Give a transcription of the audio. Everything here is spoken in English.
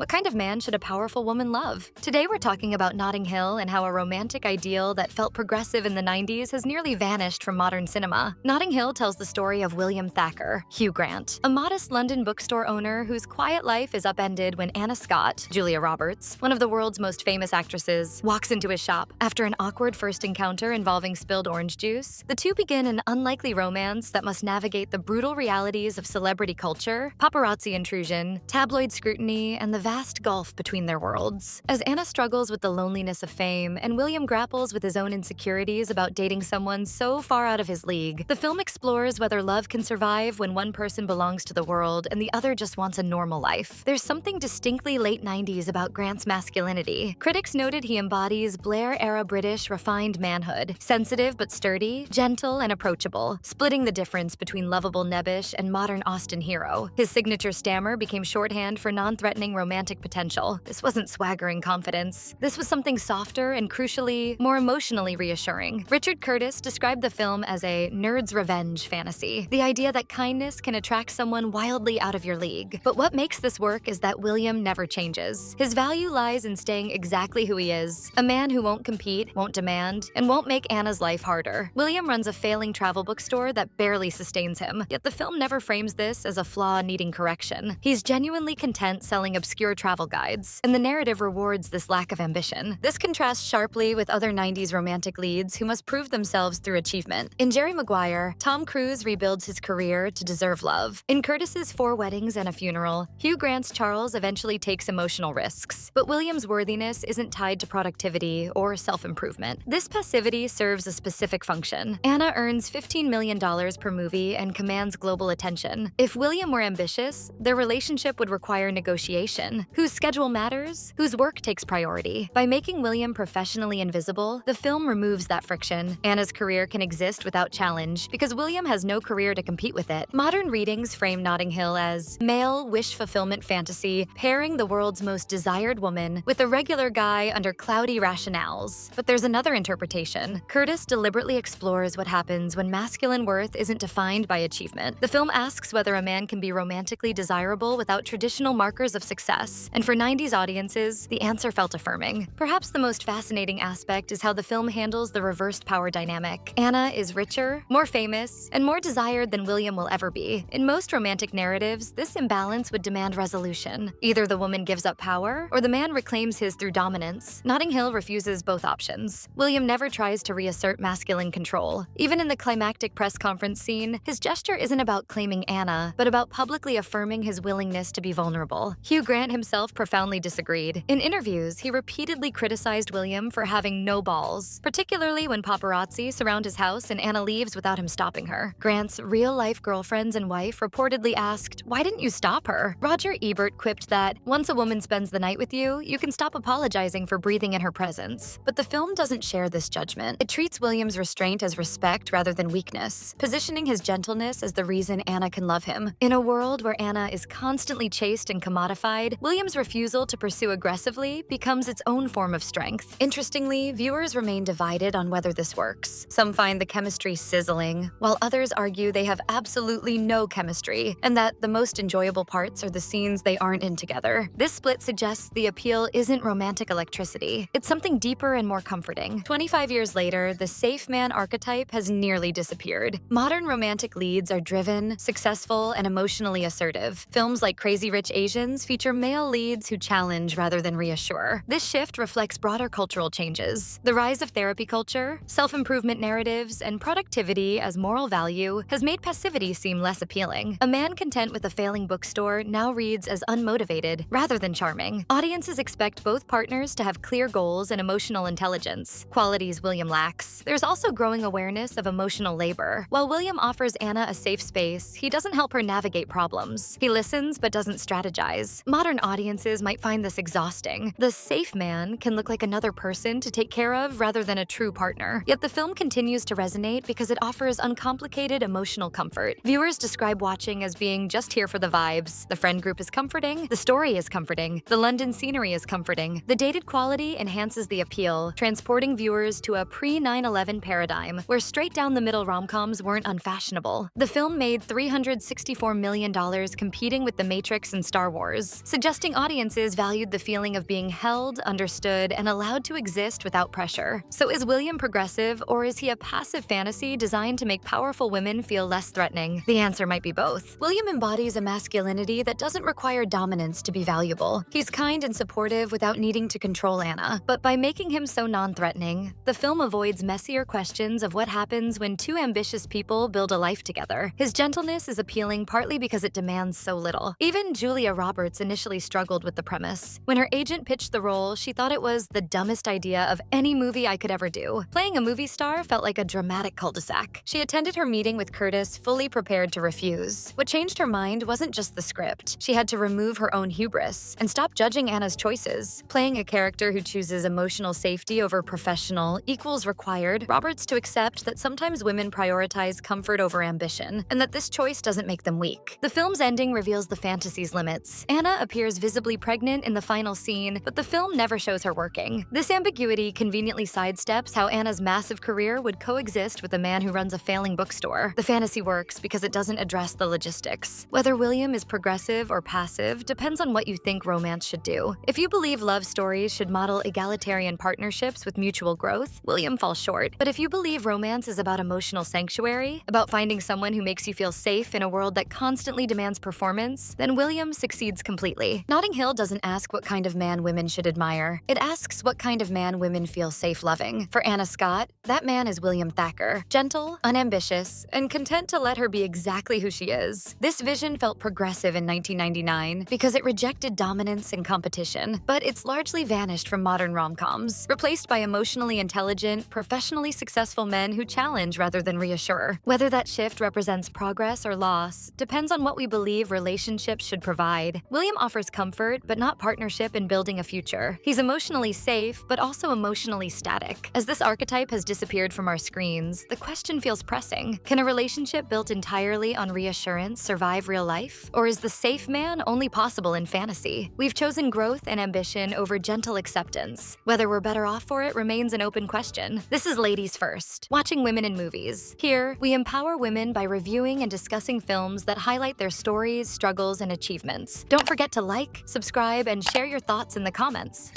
What kind of man should a powerful woman love? Today we're talking about Notting Hill and how a romantic ideal that felt progressive in the 90s has nearly vanished from modern cinema. Notting Hill tells the story of William Thacker, Hugh Grant, a modest London bookstore owner whose quiet life is upended when Anna Scott, Julia Roberts, one of the world's most famous actresses, walks into his shop. After an awkward first encounter involving spilled orange juice, the two begin an unlikely romance that must navigate the brutal realities of celebrity culture, paparazzi intrusion, tabloid scrutiny, and the vast gulf between their worlds. As Anna struggles with the loneliness of fame and William grapples with his own insecurities about dating someone so far out of his league, the film explores whether love can survive when one person belongs to the world and the other just wants a normal life. There's something distinctly late 90s about Grant's masculinity. Critics noted he embodies Blair-era British refined manhood, sensitive but sturdy, gentle and approachable, splitting the difference between lovable nebbish and modern Austen hero. His signature stammer became shorthand for non-threatening romantic potential. This wasn't swaggering confidence. This was something softer and, crucially, more emotionally reassuring. Richard Curtis described the film as a nerd's revenge fantasy, the idea that kindness can attract someone wildly out of your league. But what makes this work is that William never changes. His value lies in staying exactly who he is, a man who won't compete, won't demand, and won't make Anna's life harder. William runs a failing travel bookstore that barely sustains him, yet the film never frames this as a flaw needing correction. He's genuinely content selling obscure travel guides, and the narrative rewards this lack of ambition. This contrasts sharply with other 90s romantic leads who must prove themselves through achievement. In Jerry Maguire, Tom Cruise rebuilds his career to deserve love. In Curtis's 4 Weddings and a Funeral, Hugh Grant's Charles eventually takes emotional risks. But William's worthiness isn't tied to productivity or self-improvement. This passivity serves a specific function. Anna earns $15 million per movie and commands global attention. If William were ambitious, their relationship would require negotiation. Whose schedule matters, whose work takes priority. By making William professionally invisible, the film removes that friction. Anna's career can exist without challenge because William has no career to compete with it. Modern readings frame Notting Hill as male wish fulfillment fantasy, pairing the world's most desired woman with a regular guy under cloudy rationales. But there's another interpretation. Curtis deliberately explores what happens when masculine worth isn't defined by achievement. The film asks whether a man can be romantically desirable without traditional markers of success. And for 90s audiences, the answer felt affirming. Perhaps the most fascinating aspect is how the film handles the reversed power dynamic. Anna is richer, more famous, and more desired than William will ever be. In most romantic narratives, this imbalance would demand resolution. Either the woman gives up power, or the man reclaims his through dominance. Notting Hill refuses both options. William never tries to reassert masculine control. Even in the climactic press conference scene, his gesture isn't about claiming Anna, but about publicly affirming his willingness to be vulnerable. Hugh Grant himself profoundly disagreed. In interviews, he repeatedly criticized William for having no balls, particularly when paparazzi surround his house and Anna leaves without him stopping her. Grant's real-life girlfriends and wife reportedly asked, "Why didn't you stop her?" Roger Ebert quipped that, "Once a woman spends the night with you, you can stop apologizing for breathing in her presence." But the film doesn't share this judgment. It treats William's restraint as respect rather than weakness, positioning his gentleness as the reason Anna can love him. In a world where Anna is constantly chased and commodified, William's refusal to pursue aggressively becomes its own form of strength. Interestingly, viewers remain divided on whether this works. Some find the chemistry sizzling, while others argue they have absolutely no chemistry, and that the most enjoyable parts are the scenes they aren't in together. This split suggests the appeal isn't romantic electricity. It's something deeper and more comforting. 25 years later, the safe man archetype has nearly disappeared. Modern romantic leads are driven, successful, and emotionally assertive. Films like Crazy Rich Asians feature male leads who challenge rather than reassure. This shift reflects broader cultural changes. The rise of therapy culture, self-improvement narratives, and productivity as moral value has made passivity seem less appealing. A man content with a failing bookstore now reads as unmotivated rather than charming. Audiences expect both partners to have clear goals and emotional intelligence, qualities William lacks. There's also growing awareness of emotional labor. While William offers Anna a safe space, he doesn't help her navigate problems. He listens but doesn't strategize. Modern audiences might find this exhausting. The safe man can look like another person to take care of rather than a true partner. Yet the film continues to resonate because it offers uncomplicated emotional comfort. Viewers describe watching as being just here for the vibes. The friend group is comforting, the story is comforting, the London scenery is comforting. The dated quality enhances the appeal, transporting viewers to a pre-9/11 paradigm where straight-down-the-middle rom-coms weren't unfashionable. The film made $364 million competing with The Matrix and Star Wars, suggesting suggesting audiences valued the feeling of being held, understood, and allowed to exist without pressure. So is William progressive, or is he a passive fantasy designed to make powerful women feel less threatening? The answer might be both. William embodies a masculinity that doesn't require dominance to be valuable. He's kind and supportive without needing to control Anna. But by making him so non-threatening, the film avoids messier questions of what happens when two ambitious people build a life together. His gentleness is appealing partly because it demands so little. Even Julia Roberts initially struggled with the premise. When her agent pitched the role, she thought it was the dumbest idea of any movie I could ever do. Playing a movie star felt like a dramatic cul-de-sac. She attended her meeting with Curtis fully prepared to refuse. What changed her mind wasn't just the script. She had to remove her own hubris and stop judging Anna's choices. Playing a character who chooses emotional safety over professional equals required Roberts to accept that sometimes women prioritize comfort over ambition, and that this choice doesn't make them weak. The film's ending reveals the fantasy's limits. Anna appears visibly pregnant in the final scene, but the film never shows her working. This ambiguity conveniently sidesteps how Anna's massive career would coexist with a man who runs a failing bookstore. The fantasy works because it doesn't address the logistics. Whether William is progressive or passive depends on what you think romance should do. If you believe love stories should model egalitarian partnerships with mutual growth, William falls short. But if you believe romance is about emotional sanctuary, about finding someone who makes you feel safe in a world that constantly demands performance, then William succeeds completely. Notting Hill doesn't ask what kind of man women should admire. It asks what kind of man women feel safe loving. For Anna Scott, that man is William Thacker. Gentle, unambitious, and content to let her be exactly who she is. This vision felt progressive in 1999 because it rejected dominance and competition, but it's largely vanished from modern rom-coms, replaced by emotionally intelligent, professionally successful men who challenge rather than reassure. Whether that shift represents progress or loss depends on what we believe relationships should provide. William offers comfort, but not partnership in building a future. He's emotionally safe, but also emotionally static. As this archetype has disappeared from our screens, the question feels pressing. Can a relationship built entirely on reassurance survive real life? Or is the safe man only possible in fantasy? We've chosen growth and ambition over gentle acceptance. Whether we're better off for it remains an open question. This is Ladies First, watching women in movies. Here, we empower women by reviewing and discussing films that highlight their stories, struggles, and achievements. Don't forget to like, subscribe, and share your thoughts in the comments.